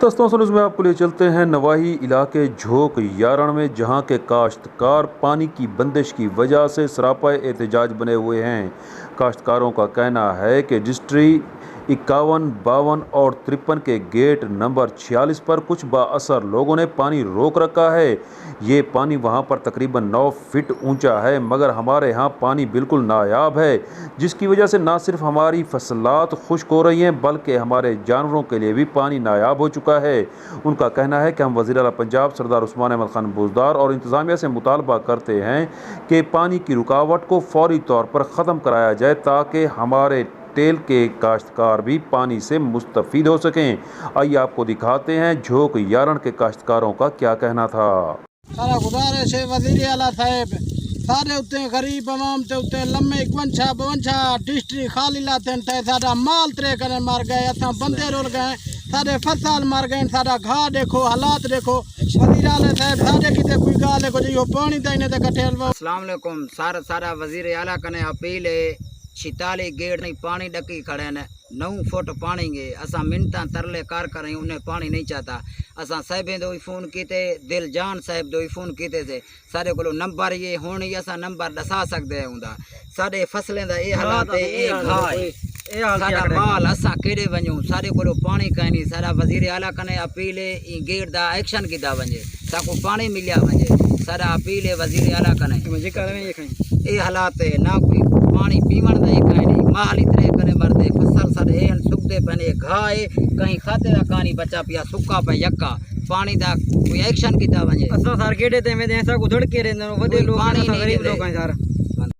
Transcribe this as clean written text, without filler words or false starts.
दोस्तों न्यूज़ में आपको लिए चलते हैं नवाही इलाके झोंक यारण में, जहां के काश्तकार पानी की बंदिश की वजह से सरापाए एहतजाज बने हुए हैं। काश्तकारों का कहना है कि डिस्ट्री 51, 52 और 53 के गेट नंबर 46 पर कुछ बाअसर लोगों ने पानी रोक रखा है। ये पानी वहां पर तकरीबन 9 फीट ऊंचा है, मगर हमारे यहाँ पानी बिल्कुल नायाब है, जिसकी वजह से ना सिर्फ हमारी फसलात खुश्क हो रही हैं बल्कि हमारे जानवरों के लिए भी पानी नायाब हो चुका है। उनका कहना है कि हम वज़ीर आला पंजाब सरदार उस्मान अहमद खान बुज़दार और इंतज़ामिया से मुतालबा करते हैं कि पानी की रुकावट को फौरी तौर पर ख़त्म कराया जाए ताकि हमारे टेल के काश्तकार भी पानी से मुस्तफ़ीद हो सकें। आइए आपको दिखाते हैं झोंक यारण के काश्तकारों का क्या कहना था। सारा गुजारिश है वज़ीर आला साहब, सारे उत्ते गरीब आवाम ते उत्ते लम्मे 51 डिस्ट्री खाली लाते हैं, सारा माल तरे करे मर गए, असा बंदे रुल गए, सारे फसल मर गए, सारा घा देखो, हालात देखो। वज़ीर आला साहब सारे किते कोई गाल है जो पानी देने ते कठे। अस्सलाम वालेकुम। सारा वज़ीर आला कने अपील है, 46 गेट नहीं पानी डकी खड़े ने, 9 फुट पानी गे। असा मिनटा तरले कार करें, उन्हें पानी नहीं चाहता। असा साहिबें दो फोन किते, दिल जान साहब दो फोन किते से, सारे को नंबर ये हुण ही असा नंबर दसा सकते हैं। सारे फसलें दा ये हालात है, ये घाय सारा माल असा केड़े वञूं, सारे को पानी कहीं नहीं। सारा वज़ीर आला कने अपील है, गेट दा एक्शन किया वञे, साको पानी मिलिया वञे। सारा अपील है वज़ीर आला कने, ये हालात है, ना कोई पानी पीवण दा कहीं नहीं, माल इतने करे मरदे, फसल सारे एन सुकते पने, घाए कहीं खाते दा कानी बचा पिया, सुक्का पे यक्का पानी दा कोई एक्शन किया वञे। असा सर केड़े ते में ऐसा को धड़के रहंदो वडे लोग, पानी नहीं गरीब लोग हैं सर।